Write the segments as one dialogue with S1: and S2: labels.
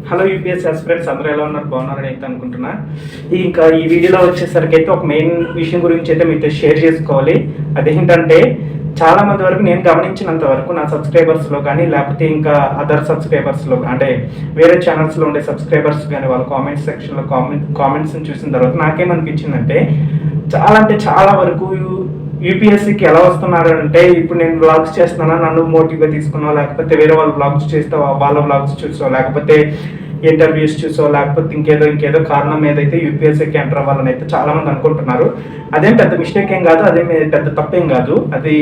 S1: Hello UPS aspirants అందరూ ఎలా ఉన్నారు, బాగున్నారని అయితే అనుకుంటున్నా. ఇంకా ఈ వీడియోలో వచ్చేసరికి అయితే ఒక మెయిన్ విషయం గురించి అయితే మీతో షేర్ చేసుకోవాలి. అదేంటంటే చాలా మంది వరకు నేను గమనించినంత వరకు నా సబ్స్క్రైబర్స్లో కానీ లేకపోతే ఇంకా అదర్ సబ్స్క్రైబర్స్లో అంటే వేరే ఛానల్స్లో ఉండే సబ్స్క్రైబర్స్ కానీ వాళ్ళ కామెంట్స్ సెక్షన్లో కామెంట్స్ని చూసిన తర్వాత నాకేమనిపించిందంటే చాలా అంటే చాలా వరకు యూపీఎస్సీకి ఎలా వస్తున్నారు అంటే, ఇప్పుడు నేను వ్లాగ్స్ చేస్తున్నానా, నన్ను మోటివ్గా తీసుకున్నావు, లేకపోతే వేరే వాళ్ళు వ్లాగ్స్ చేస్తావా, వాళ్ళ వ్లాగ్స్ చూసావు, లేకపోతే ఇంటర్వ్యూస్ చూసో, లేకపోతే ఇంకేదో కారణం ఏదైతే యూపీఎస్సీకి ఎంటర్ అవ్వాలని అయితే చాలా మంది అనుకుంటున్నారు. అదేం పెద్ద మిస్టేక్ ఏం కాదు, అదేం పెద్ద తప్పేం కాదు. అది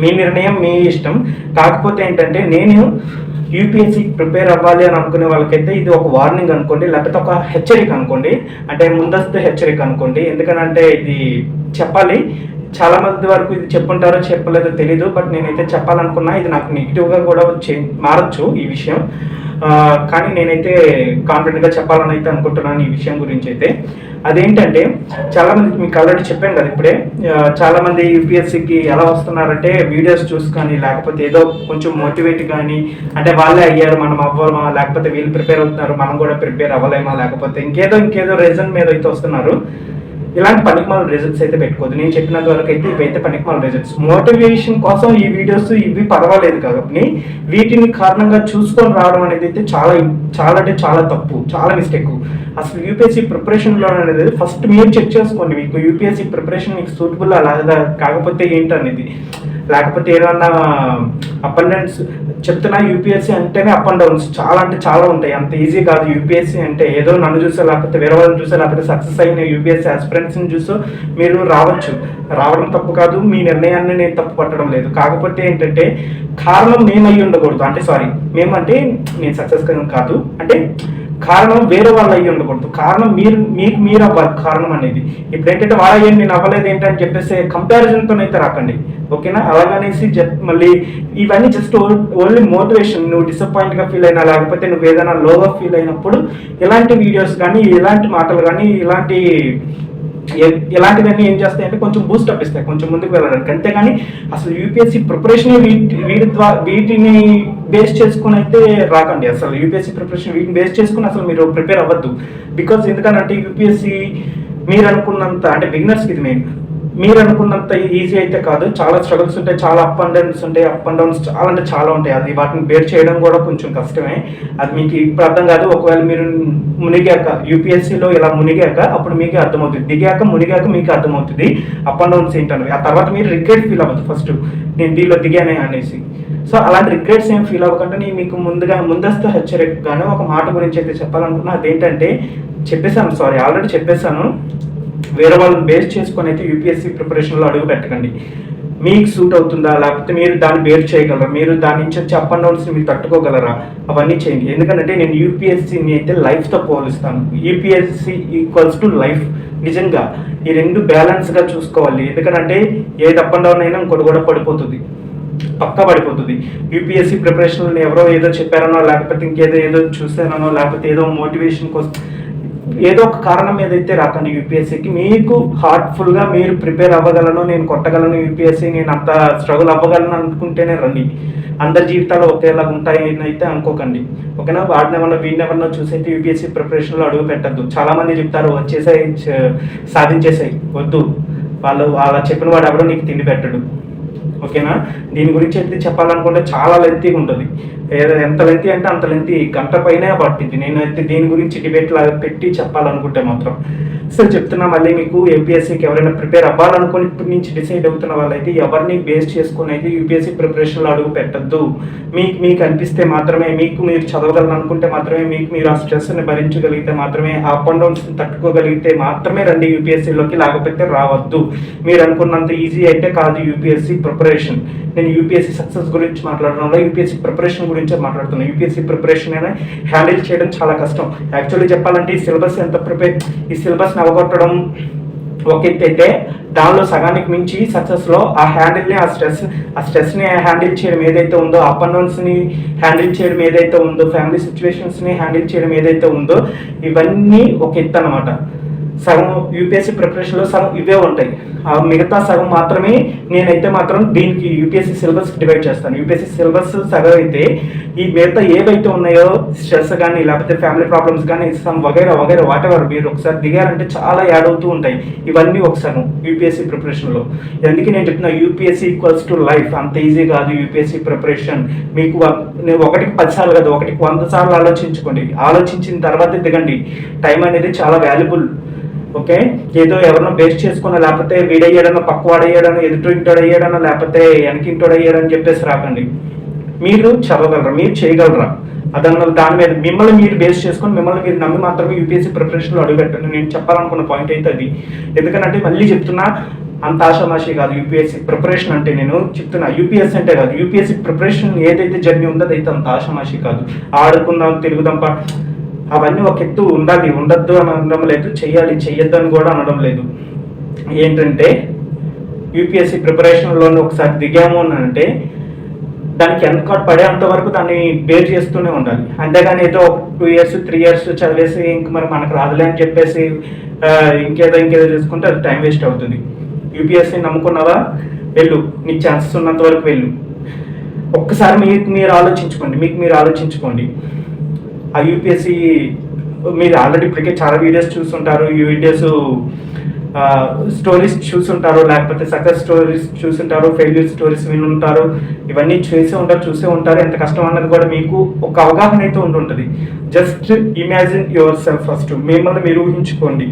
S1: మీ నిర్ణయం, మీ ఇష్టం. కాకపోతే ఏంటంటే నేను యూపీఎస్సీ ప్రిపేర్ అవ్వాలి అని అనుకునే వాళ్ళకైతే ఇది ఒక వార్నింగ్ అనుకోండి, లేకపోతే ఒక హెచ్చరిక అనుకోండి, అంటే ముందస్తు హెచ్చరిక అనుకోండి. ఎందుకనంటే ఇది చెప్పాలి, చాలా మంది వరకు ఇది చెప్పుంటారో చెప్పలేదో తెలీదు, బట్ నేనైతే చెప్పాలనుకున్నా. ఇది నాకు నెగిటివ్గా కూడా మారచ్చు ఈ విషయం, కానీ నేనైతే కాన్ఫిడెంట్గా చెప్పాలని అయితే అనుకుంటున్నాను ఈ విషయం గురించి అయితే. అదేంటంటే చాలామందికి మీకు ఆల్రెడీ చెప్పాను కదా ఇప్పుడే, చాలామంది యూపీఎస్సీకి ఎలా వస్తున్నారంటే వీడియోస్ చూసి కానీ, లేకపోతే ఏదో కొంచెం మోటివేట్ కానీ, అంటే వాళ్ళే అయ్యారు మనం అవ్వమా, లేకపోతే వీళ్ళు ప్రిపేర్ అవుతున్నారు మనం కూడా ప్రిపేర్ అవ్వలేమా, లేకపోతే ఇంకేదో రీజన్ మీద అయితే వస్తున్నారు. ఇలాంటి పనికిమాల రిజల్ట్స్ అయితే పెట్టుకోదు. నేను చెప్పినంత వరకు అయితే ఇవైతే పనికిమాల రిజల్ట్స్. మోటివేషన్ కోసం ఈ వీడియోస్ ఇవి పర్వాలేదు కాబట్టి వీటిని కారణంగా చూసుకొని రావడం అనేది అయితే చాలా తప్పు, చాలా మిస్టేక్. అసలు యూపీఎస్సీ ప్రిపరేషన్లో అనేది ఫస్ట్ మీరు చెక్ చేసుకోండి, మీకు యూపీఎస్సీ ప్రిపరేషన్ మీకు సూటబుల్ అలాగా కాకపోతే ఏంటనేది, లేకపోతే ఏదన్నా అప్ అండ్ డౌన్స్ చెప్తున్నా. యూపీఎస్సీ అంటేనే అప్ అండ్ డౌన్స్ చాలా ఉంటాయి, అంత ఈజీ కాదు. యూపీఎస్సీ అంటే ఏదో నన్ను చూసో, లేకపోతే వేరే వాళ్ళని చూసో, లేకపోతే సక్సెస్ అయిన యూపీఎస్సీ ఆస్పిరెంట్స్ని చూసో మీరు రావడం తప్పు కాదు. మీ నిర్ణయాన్ని నేను తప్పు పట్టడం లేదు. కాకపోతే ఏంటంటే కారణం మేమయ్యి ఉండకూడదు, అంటే సారీ మేమంటే నేను సక్సెస్ కాదు, అంటే కారణం వేరే వాళ్ళు అయ్యి ఉండకూడదు. కారణం మీరు అవ్వాలి కారణం అనేది. ఇప్పుడు ఏంటంటే వాళ్ళ అయ్యాను నేను అవ్వలేదు ఏంటని చెప్పేసి కంపారిజన్తో అయితే రాకండి, ఓకేనా? అలాగనేసి మళ్ళీ ఇవన్నీ జస్ట్ ఓన్లీ మోటివేషన్. నువ్వు డిసప్పాయింట్గా ఫీల్ అయినా, లేకపోతే నువ్వు ఏదైనా లోగా ఫీల్ అయినప్పుడు ఇలాంటి వీడియోస్ కానీ, ఇలాంటి మాటలు కానీ, ఇలాంటివన్నీ ఏం చేస్తాయంటే కొంచెం బూస్టప్ ఇస్తాయి, కొంచెం ముందుకు వెళ్ళడానికి. అంతేగాని అసలు యూపీఎస్సీ ప్రిపరేషన్ వీటిని బేస్ చేసుకుని అయితే రాకండి. అసలు యూపీఎస్సీ ప్రిపరేషన్ వీటిని బేస్ చేసుకుని అసలు మీరు ప్రిపేర్ అవ్వద్దు. బికాజ్ ఎందుకంటే యూపీఎస్సీ మీరు అనుకున్నంత, అంటే బిగినర్స్కి ఇది మెయిన్, మీరు అనుకున్నంత ఈజీ అయితే కాదు. చాలా స్ట్రగుల్స్ ఉంటాయి, చాలా అప్ అండ్ డౌన్స్ చాలా ఉంటాయి. అది వాటిని బేర్ చేయడం కూడా కొంచెం కష్టమే. అది మీకు ఇప్పుడు అర్థం కాదు. ఒకవేళ మీరు మునిగాక యూపీఎస్సీలో ఇలా మునిగాక అప్పుడు మీకు అర్థమవుతుంది, మునిగాక మీకు అర్థమవుతుంది అప్ అండ్ డౌన్స్ ఏంటనేది. ఆ తర్వాత మీరు రిగ్రెట్ ఫీల్ అవ్వద్దు ఫస్ట్, నేను దీనిలో దిగానే అనేసి. సో అలాంటి రిగ్రెట్స్ ఏం ఫీల్ అవ్వకుండా నేను మీకు ముందస్తు హెచ్చరికగానే ఒక మాట గురించి అయితే చెప్పాలనుకున్నా. అదేంటంటే ఆల్రెడీ చెప్పేశాను. వేరే వాళ్ళని బేస్ చేసుకొని అయితే యూపీఎస్సీ ప్రిపరేషన్లో అడుగు పెట్టకండి. మీకు సూట్ అవుతుందా, లేకపోతే మీరు దాన్ని బేర్ చేయగలరా, మీరు దాని నుంచి వచ్చి అప్ అండ్ డౌన్స్ని మీరు తట్టుకోగలరా, అవన్నీ చేయండి. ఎందుకంటే నేను యూపీఎస్సీని అయితే లైఫ్తో పోలుస్తాను. UPSC equals to life. నిజంగా ఈ రెండు బ్యాలెన్స్గా చూసుకోవాలి. ఎందుకంటే ఏది అప్ అండ్ డౌన్ అయినా ఇంకోటి కూడా పక్కా పడిపోతుంది. యూపీఎస్సీ ప్రిపరేషన్లో ఎవరో ఏదో చెప్పారనో, లేకపోతే ఏదో చూసానో, లేకపోతే ఏదో మోటివేషన్ కోసం ఏదో ఒక కారణం ఏదైతే రాకండి యూపీఎస్సీకి. మీకు హార్ట్ఫుల్గా మీరు ప్రిపేర్ అవ్వగలను, నేను కొట్టగలను యూపీఎస్సీ, నేను అంత స్ట్రగుల్ అవ్వగలను అనుకుంటేనే రండి. అందరి జీవితాలు ఒకేలాగా ఉంటాయని అయితే అనుకోకండి, ఓకేనా? వీడినెవరన్నా చూసైతే యూపీఎస్సీ ప్రిపరేషన్లో అడుగు పెట్టద్దు. చాలామంది చెప్తారు వచ్చేసాయి సాధించేసాయి, వద్దు. వాళ్ళ చెప్పిన వాడు ఎవడో నీకు తిండి పెట్టడు, ఓకేనా? దీని గురించి అయితే చెప్పాలనుకుంటే చాలా లెంతీగా ఉంటుంది. ఎంత లెంతీ అంటే అంత లెంతీ, గంట పైనే పట్టింది. నేనైతే దీని గురించి డిబేట్ లాగా పెట్టి చెప్పాలనుకుంటే మాత్రం. సో చెప్తున్నా మళ్ళీ మీకు, యూపీఎస్సీకి ఎవరైనా ప్రిపేర్ అవ్వాలనుకుని ఇప్పటి నుంచి డిసైడ్ అవుతున్న వాళ్ళైతే ఎవరిని బేస్ చేసుకుని అయితే యూపీఎస్సీ ప్రిపరేషన్లో అడుగు పెట్టద్దు. మీకు అనిపిస్తే మాత్రమే, మీరు చదవగలను అనుకుంటే మాత్రమే, మీరు ఆ స్ట్రెస్ని భరించగలిగితే మాత్రమే, ఆ అప్ అండ్ డౌన్స్ని తట్టుకోగలిగితే మాత్రమే రండి యూపీఎస్సీలోకి, లేకపోతే రావద్దు. మీరు అనుకున్నంత ఈజీ అయితే కాదు యూపీఎస్సీ ప్రిపరేషన్. నేను యూపీఎస్సీ సక్సెస్ గురించి మాట్లాడడంలో యూపీఎస్సీ ప్రిపరేషన్ గురించే మాట్లాడుతున్నాను. యూపీఎస్సీ ప్రిపరేషన్ అయినా హ్యాండిల్ చేయడం చాలా కష్టం. యాక్చువల్లీ చెప్పాలంటే ఈ సిలబస్ని అవగొట్టడం ఒక ఎత్తు అయితే, దానిలో సగానికి మించి సక్సెస్లో ఆ స్ట్రెస్ని హ్యాండిల్ చేయడం ఏదైతే ఉందో, అప్ అండ్ డౌన్స్ని హ్యాండిల్ చేయడం ఏదైతే ఉందో, ఫ్యామిలీ సిచ్యువేషన్స్ని హ్యాండిల్ చేయడం ఏదైతే ఉందో, ఇవన్నీ ఒక ఎత్తు అనమాట. సగం యూపీఎస్సీ ప్రిపరేషన్లో సగం ఇవే ఉంటాయి. ఆ మిగతా సగం మాత్రమే నేనైతే మాత్రం దీనికి యూపీఎస్సీ సిలబస్ డివైడ్ చేస్తాను. యూపీఎస్సీ సిలబస్ సగం అయితే ఈ మిగతా ఏవైతే ఉన్నాయో స్ట్రెస్ కానీ లేకపోతే ఫ్యామిలీ ప్రాబ్లమ్స్ కానీ సమ్ వగైరా వగైరా వాటెవర్ మీరు ఒకసారి దిగారంటే చాలా యాడ్ అవుతూ ఉంటాయి. ఇవన్నీ ఒక సగం యూపీఎస్సీ ప్రిపరేషన్లో. అందుకే నేను చెప్తున్నా యూపీఎస్సీ ఈక్వల్స్ టు లైఫ్. అంత ఈజీ కాదు యూపీఎస్సీ ప్రిపరేషన్. మీకు నేను ఒకటికి 10 సార్లు కాదు, ఒకటికి 100 సార్లు ఆలోచించుకోండి. ఆలోచించిన తర్వాత దిగండి. టైం అనేది చాలా వాల్యుబుల్. ఓకే, ఏదో ఎవరినో బేస్ చేసుకున్నా లేకపోతే వీడయ్యాడనో పక్క వాడయ్యాడనో ఎదుటి ఇంటోడు అయ్యాడనో లేకపోతే వెనకింటోడు అయ్యాడని చెప్పేసి రాకండి. మీరు చదవగలరా, మీరు చేయగలరా అదన్న దాని మీద మిమ్మల్ని మీరు బేస్ చేసుకొని మిమ్మల్ని మీరు నమ్మి మాత్రమే యూపీఎస్సీ ప్రిపరేషన్లో అడుగుపెట్టండి. నేను చెప్పాలనుకున్న పాయింట్ అయితే అది. ఎందుకంటే మళ్ళీ చెప్తున్నా, అంత ఆషామాషి కాదు యూపీఎస్సీ ప్రిపరేషన్ అంటే. నేను చెప్తున్నా యూపీఎస్సీ అంటే కాదు, యూపీఎస్సీ ప్రిపరేషన్ ఏదైతే జర్నీ ఉందో అదైతే అంత ఆషామాషి కాదు. ఆడుకుందాం తిరుగుదాం అవన్నీ ఒక ఎత్తు ఉండాలి, ఉండద్దు అని అనడం లేదు, చెయ్యాలి చెయ్యొద్దు అని కూడా అనడం లేదు. ఏంటంటే యూపీఎస్సీ ప్రిపరేషన్లోనే ఒకసారి దిగాము అని అంటే దానికి ఎన్కాట్ పడేంత వరకు దాన్ని బేర్ చేస్తూనే ఉండాలి. అంతేగాని ఏదో 2 years 3 years చదివేసి ఇంక మరి మనకు రాదులే అని చెప్పేసి ఇంకేదో చేసుకుంటే అది టైం వేస్ట్ అవుతుంది. యూపీఎస్సీ నమ్ముకున్నావా, వెళ్ళు, నీకు ఛాన్సెస్ ఉన్నంత వరకు వెళ్ళు. ఒక్కసారి మీరు ఆలోచించుకోండి. ఆ యూపీఎస్సీ మీరు ఆల్రెడీ ఇప్పటికే చాలా వీడియోస్ చూస్తుంటారు. ఈ వీడియోస్ స్టోరీస్ చూసుంటారు, లేకపోతే సక్సెస్ స్టోరీస్ చూసుంటారు, ఫెయిల్యూర్ స్టోరీస్ వినుంటారు. ఇవన్నీ చూసే ఉంటారు. ఎంత కష్టం అన్నది కూడా మీకు ఒక అవగాహన అయితే ఉంటుంది. Just imagine your self. First మిమ్మల్ని మీరు ఊహించుకోండి.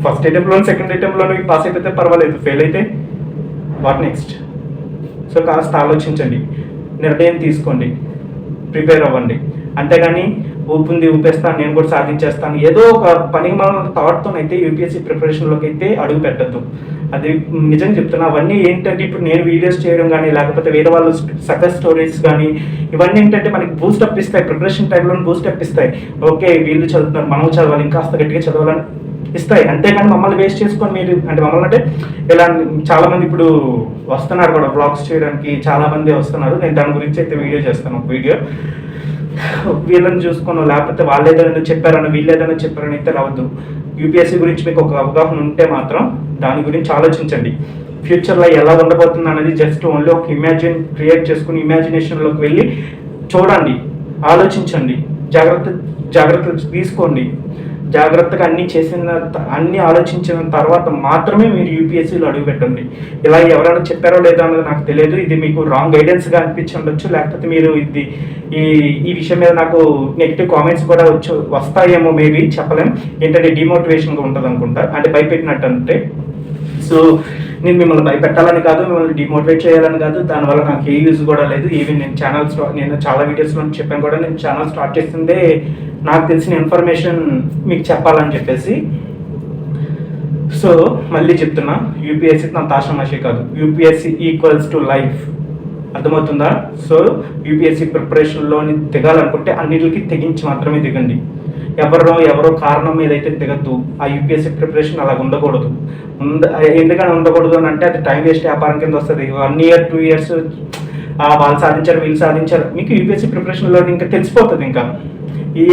S1: ఫస్ట్ అటెంప్ట్లోను సెకండ్ అటెంప్ట్లోను పాస్ అయిపోతే పర్వాలేదు, ఫెయిల్ అయితే వాట్ నెక్స్ట్? సో కాస్త ఆలోచించండి, నిర్ణయం తీసుకోండి, ప్రిపేర్ అవ్వండి. అంతేగాని ఊపేస్తాను, నేను కూడా సాధించేస్తాను, ఏదో ఒక పని మన థాట్తోనైతే యూపీఎస్సీ ప్రిపరేషన్లోకి అయితే అడుగు పెట్టద్దు. అది నిజంగా చెప్తున్నా. అవన్నీ ఏంటంటే ఇప్పుడు నేను వీడియోస్ చేయడం కానీ లేకపోతే వేరే వాళ్ళు సక్సెస్ స్టోరీస్ కానీ ఇవన్నీ ఏంటంటే మనకి బూస్టప్ ఇస్తాయి, ప్రిపరేషన్ టైంలో బూస్టప్ ఇస్తాయి. ఓకే వీళ్ళు చదువుతున్నారు, మనం చదవాలి, ఇంకాస్త గట్టిగా చదవాలని ఇస్తాయి. అంతేగాని మమ్మల్ని వేస్ట్ చేసుకొని మీరు అంటే మమ్మల్ని అంటే ఇలా చాలామంది ఇప్పుడు వస్తున్నారు కూడా బ్లాగ్స్ చేయడానికి, చాలామంది వస్తున్నారు. నేను దాని గురించి అయితే వీడియో చేస్తాను, ఒక వీడియో. వీళ్ళని చూసుకోను లేకపోతే వాళ్ళు ఏదైనా చెప్పారని వీళ్ళు ఏదైనా చెప్పారని అయితే రావద్దు. యూపీఎస్సీ గురించి మీకు ఒక అవగాహన ఉంటే మాత్రం దాని గురించి ఆలోచించండి. ఫ్యూచర్లో ఎలా ఉండబోతుంది అనేది జస్ట్ ఓన్లీ ఒక క్రియేట్ చేసుకుని ఇమాజినేషన్లోకి వెళ్ళి చూడండి, ఆలోచించండి, జాగ్రత్తలు తీసుకోండి. జాగ్రత్తగా అన్ని ఆలోచించిన తర్వాత మాత్రమే మీరు యూపీఎస్సీలో అడుగుపెట్టండి. ఇలా ఎవరైనా చెప్పారో లేదో అన్నది నాకు తెలియదు. ఇది మీకు రాంగ్ గైడెన్స్గా అనిపించి ఉండొచ్చు, లేకపోతే మీరు ఈ విషయం మీద నాకు నెగిటివ్ కామెంట్స్ కూడా వస్తాయేమో, మేబీ చెప్పలేం. ఏంటంటే డిమోటివేషన్గా ఉంటుంది అనుకుంటా, అంటే భయపెట్టినట్టు అంటే. సో నేను మిమ్మల్ని భయపెట్టాలని కాదు, మిమ్మల్ని డిమోటివేట్ చేయాలని కాదు, దానివల్ల నాకు ఏ యూజ్ కూడా లేదు. ఈవెన్ నేను చాలా వీడియోస్లో చెప్పాను కూడా, నేను ఛానల్ స్టార్ట్ చేసిందే నాకు తెలిసిన ఇన్ఫర్మేషన్ మీకు చెప్పాలని చెప్పేసి. సో మళ్ళీ చెప్తున్నా, యూపీఎస్సీ నా తాషమాషి కాదు, యూపీఎస్సీ ఈక్వల్స్ టు లైఫ్. అర్థమవుతుందా? సో యూపీఎస్సీ ప్రిపరేషన్లోని దిగాలనుకుంటే అన్నిటికీ తెగించి మాత్రమే దిగండి. ఎవరో కారణం మీద అయితే దిగద్దు. ఆ యూపీఎస్సీ ప్రిపరేషన్ అలా ఉండకూడదు. ఎందుకని ఉండకూడదు అని అంటే అది టైం వేస్ట్ వ్యాపారం కింద వస్తుంది. 1 year 2 years వాళ్ళు సాధించారు వీళ్ళు సాధించారు, మీకు యూపీఎస్సీ ప్రిపరేషన్లో ఇంకా తెలిసిపోతుంది. ఇంకా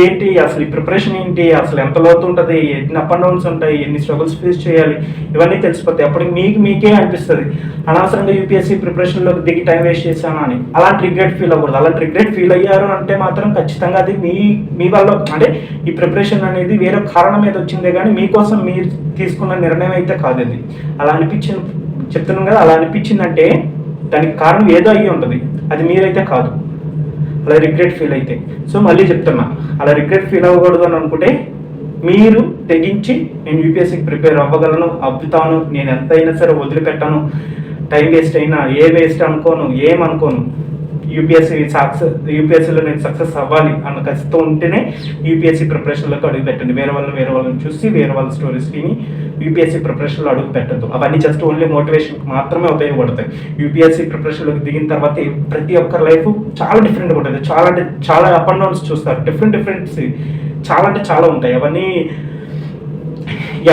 S1: ఏంటి అసలు ఈ ప్రిపరేషన్ ఏంటి, అసలు ఎంత లోతు ఉంటుంది, ఎన్ని అప్ అండ్ డౌన్స్ ఉంటాయి, ఎన్ని స్ట్రగుల్స్ ఫేస్ చేయాలి, ఇవన్నీ తెలిసిపోతాయి. అప్పుడు మీకే అనిపిస్తుంది అనవసరంగా యూపీఎస్సీ ప్రిపరేషన్లోకి దిగి టైం వేస్ట్ చేశాను అని. అలాంటి రిగ్రెట్ ఫీల్ అవ్వకూడదు. అలాంటి రిగ్రెట్ ఫీల్ అయ్యారు అంటే మాత్రం ఖచ్చితంగా అది మీ వల్ల, అంటే ఈ ప్రిపరేషన్ అనేది వేరే కారణం మీద వచ్చిందే కానీ మీకోసం మీరు తీసుకున్న నిర్ణయం అయితే కాదు. అది అలా చెప్తున్నాం కదా, అలా అనిపించిందంటే దానికి కారణం ఏదో అయ్యి ఉంటుంది, అది మీరైతే కాదు. అలా రిగ్రెట్ ఫీల్ అయితే, సో మళ్ళీ చెప్తున్నా, అలా రిగ్రెట్ ఫీల్ అవ్వకూడదు అని అనుకుంటే మీరు తెగించి నేను యూపీఎస్సీకి ప్రిపేర్ అవ్వుతాను, నేను ఎంతైనా సరే వదిలిపెట్టాను, టైం వేస్ట్ అయినా ఏ వేస్ట్ అనుకోను, ఏమనుకోను, యూపీఎస్సీలో నేను సక్సెస్ అవ్వాలి అన్న ఖచ్చితంగా ఉంటేనే యూపీఎస్సీ ప్రిపరేషన్లోకి అడుగు పెట్టండి. వేరే వాళ్ళని చూసి వేరే వాళ్ళ స్టోరీస్ విని యూపీఎస్సీ ప్రిపరేషన్లో అడుగు పెట్టద్దు. అవన్నీ జస్ట్ ఓన్లీ మోటివేషన్కి మాత్రమే ఉపయోగపడతాయి. యూపీఎస్సీ ప్రిపరేషన్లోకి దిగిన తర్వాత ప్రతి ఒక్కరి లైఫ్ చాలా డిఫరెంట్గా ఉంటుంది. చాలా అప్ అండ్ డౌన్స్ చూస్తారు, డిఫరెంట్ చాలా ఉంటాయి. అవన్నీ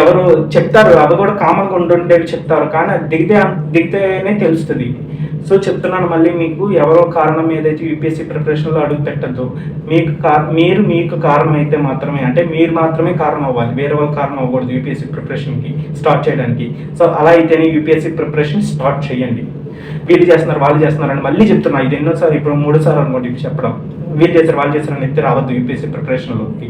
S1: ఎవరు చెప్తారు, అవి కూడా కామన్గా ఉంటుండేవి చెప్తారు, కానీ అది దిగితేనే తెలుస్తుంది. సో చెప్తున్నాను మళ్ళీ మీకు ఎవరో కారణం ఏదైతే యూపీఎస్సీ ప్రిపరేషన్లో అడుగు పెట్టద్దు. మీకు కారణం అయితే మాత్రమే, అంటే మీరు మాత్రమే కారణం అవ్వాలి, వేరే వాళ్ళు కారణం అవ్వకూడదు యూపీఎస్సీ ప్రిపరేషన్కి స్టార్ట్ చేయడానికి. సో అలా అయితేనే యూపీఎస్సీ ప్రిపరేషన్ స్టార్ట్ చేయండి. వీళ్ళు చేస్తున్నారు వాళ్ళు చేస్తున్నారు అని మళ్ళీ చెప్తున్నా, ఇది ఎన్నోసారి ఇప్పుడు 3 సార్లు అనుకోండి చెప్పడం. వీళ్ళు చేస్తారు వాళ్ళు చేస్తారు అని ఎత్తి రావద్దు యూపీఎస్సీ ప్రిపరేషన్లోకి.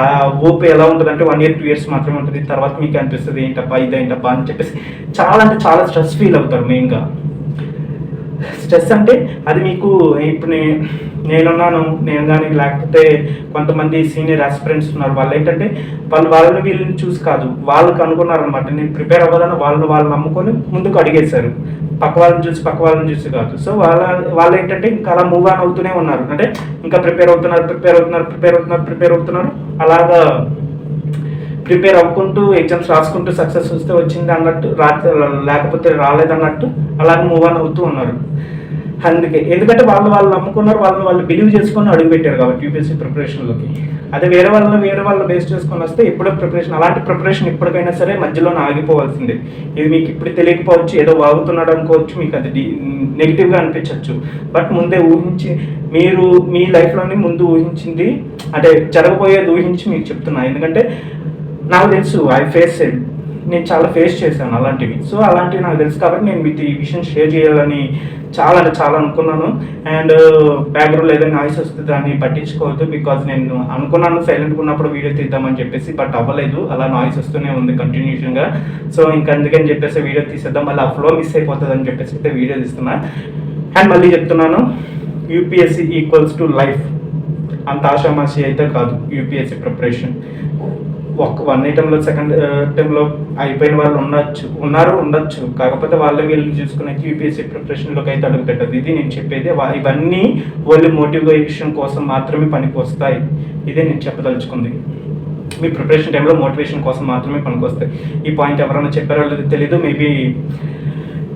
S1: ఆ ఊపు ఎలా ఉంటుందంటే 1 year 2 years మాత్రమే ఉంటుంది. తర్వాత మీకు అనిపిస్తుంది ఏంటప్పా ఇదేంటప్పా అని చెప్పేసి చాలా అంటే చాలా స్ట్రెస్ ఫీల్ అవుతారు. మెయిన్గా స్ట్రెస్ అంటే అది మీకు ఇప్పుడు నేను కానీ లేకపోతే కొంతమంది సీనియర్ ఆస్పిరెంట్స్ ఉన్నారు, వాళ్ళు ఏంటంటే వాళ్ళని వీళ్ళని చూసి కాదు, వాళ్ళకి అనుకున్నారనమాట నేను ప్రిపేర్ అవ్వాలని వాళ్ళు నమ్ముకొని ముందుకు అడిగేశారు. పక్క వాళ్ళని చూసి కాదు. సో వాళ్ళు ఏంటంటే ఇంకా అలా మూవ్ ఆన్ అవుతూనే ఉన్నారు, అంటే ఇంకా ప్రిపేర్ అవుతున్నారు అలాగా ప్రిపేర్ అవ్వుకుంటూ ఎగ్జామ్స్ రాసుకుంటూ సక్సెస్ వస్తే వచ్చింది అన్నట్టు, లేకపోతే రాలేదన్నట్టు అలాగే మూవ్ ఆన్ అవుతూ ఉన్నారు. అందుకే ఎందుకంటే వాళ్ళు నమ్ముకున్నారు, వాళ్ళు బిలీవ్ చేసుకొని అడుగు పెట్టారు కాబట్టి యూపీఎస్సీ ప్రిపరేషన్లోకి. అదే వేరే వాళ్ళు బేస్ చేసుకొని వస్తే ఎప్పుడో ప్రిపరేషన్, అలాంటి ప్రిపరేషన్ ఎప్పటికైనా సరే మధ్యలోనే ఆగిపోవాల్సిందే. ఇది మీకు ఇప్పుడు తెలియకపోవచ్చు, ఏదో వాగుతున్నాడు అనుకోవచ్చు, మీకు అది నెగిటివ్గా అనిపించవచ్చు. బట్ ముందే ఊహించి మీరు మీ లైఫ్లోని ముందు ఊహించింది, అంటే జరగబోయేది ఊహించి మీకు చెప్తున్నా. ఎందుకంటే నాకు తెలుసు, నేను చాలా ఫేస్ చేశాను అలాంటివి. సో అలాంటివి నాకు తెలుసు కాబట్టి నేను మీతో ఈ విషయం షేర్ చేయాలని చాలా అనుకున్నాను. అండ్ బ్యాక్గ్రౌండ్ ఏదైనా నాయిస్ వస్తే దాన్ని పట్టించుకోవద్దు, బికాజ్ నేను అనుకున్నాను సైలెంట్గా ఉన్నప్పుడు వీడియో తీద్దామని చెప్పేసి, బట్ అవ్వలేదు, అలా నాయిస్ వస్తూనే ఉంది కంటిన్యూషన్గా. సో ఇంకా అందుకని చెప్పేసి వీడియో తీసేద్దాం, మళ్ళీ ఆ ఫ్లో మిస్ అయిపోతుంది అని చెప్పేసి అయితే వీడియో తీస్తున్నా. అండ్ మళ్ళీ చెప్తున్నాను, యూపీఎస్సీ ఈక్వల్స్ టు లైఫ్, అంత ఆషామాషి అయితే కాదు యూపీఎస్సీ ప్రిపరేషన్. 1 టైంలో 2nd టైంలో అయిపోయిన వాళ్ళు ఉండొచ్చు, కాకపోతే వీళ్ళు చూసుకునే యూపీఎస్సీ ప్రిపరేషన్లోకి అయితే అడుగు పెట్టదు. ఇది నేను చెప్పేది, ఇవన్నీ వాళ్ళు మోటివేషన్ కోసం మాత్రమే పనికి వస్తాయి. ఇదే నేను చెప్పదలుచుకుంది. మీ ప్రిపరేషన్ టైంలో మోటివేషన్ కోసం మాత్రమే పనికి వస్తాయి. ఈ పాయింట్ ఎవరైనా చెప్పారో లేదో తెలీదు, మేబీ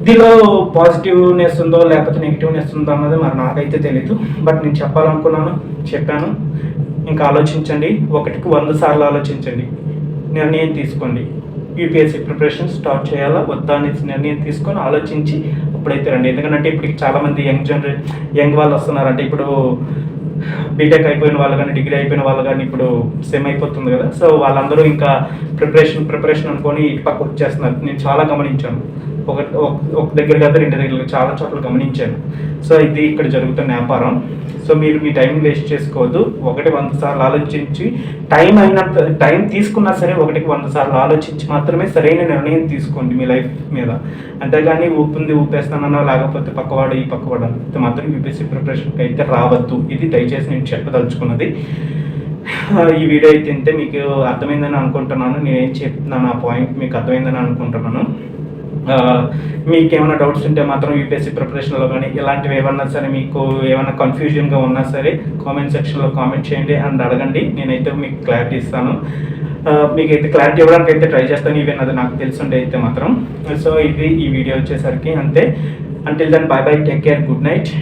S1: దీనిలో పాజిటివ్నెస్ ఉందో లేకపోతే నెగిటివ్నెస్ ఉందో అన్నది మరి నాకైతే తెలీదు. బట్ నేను చెప్పాను. ఇంకా ఆలోచించండి, 1కి 100 సార్లు ఆలోచించండి, నిర్ణయం తీసుకోండి. యూపీఎస్సీ ప్రిపరేషన్ స్టార్ట్ చేయాలా వద్దా అనేది నిర్ణయం తీసుకొని ఆలోచించి అప్పుడైతే రండి. ఎందుకంటే ఇప్పుడు చాలామంది యంగ్ వాళ్ళు వస్తున్నారంటే, ఇప్పుడు బీటెక్ అయిపోయిన వాళ్ళు కానీ డిగ్రీ అయిపోయిన వాళ్ళు కానీ ఇప్పుడు సెమ్ అయిపోతుంది కదా. సో వాళ్ళందరూ ఇంకా ప్రిపరేషన్ అనుకొని ఇటు పక్క వచ్చేస్తున్నారు. నేను చాలా గమనించాను, ఒక దగ్గర కాదు 2 దగ్గర చాలా చోట్ల గమనించాను. సో ఇది ఇక్కడ జరుగుతున్న వ్యాపారం. సో మీరు మీ టైం వేస్ట్ చేసుకోవద్దు. 100 సార్లు ఆలోచించి, టైం తీసుకున్నా సరే 1కి 100 సార్లు ఆలోచించి మాత్రమే సరైన నిర్ణయం తీసుకోండి మీ లైఫ్ మీద. అంతేగాని ఊపేస్తానన్నా లేకపోతే పక్కవాడు అంతే మాత్రం యూపీఎస్సీ ప్రిపరేషన్కి అయితే రావద్దు. ఇది దయచేసి నేను చెప్పదలుచుకున్నది. ఈ వీడియో అయితే ఇంతే, మీకు అర్థమైందని అనుకుంటున్నాను. నేనేం చెప్తున్నాను ఆ పాయింట్ మీకు అర్థమైందని అనుకుంటున్నాను. మీకు ఏమైనా డౌట్స్ ఉంటే మాత్రం యూపీఎస్సీ ప్రిపరేషన్లో కానీ ఇలాంటివి ఏమన్నా సరే, మీకు ఏమైనా కన్ఫ్యూజన్గా ఉన్నా సరే కామెంట్ సెక్షన్లో కామెంట్ చేయండి అండ్ అడగండి. నేనైతే మీకు క్లారిటీ ఇస్తాను. మీకైతే క్లారిటీ ఇవ్వడానికి అయితే ట్రై చేస్తాను, ఈవెన్ అది నాకు తెలుసుండే అయితే మాత్రం. సో ఇది ఈ వీడియో వచ్చేసరికి అంతే. Until then bye, take care, good night.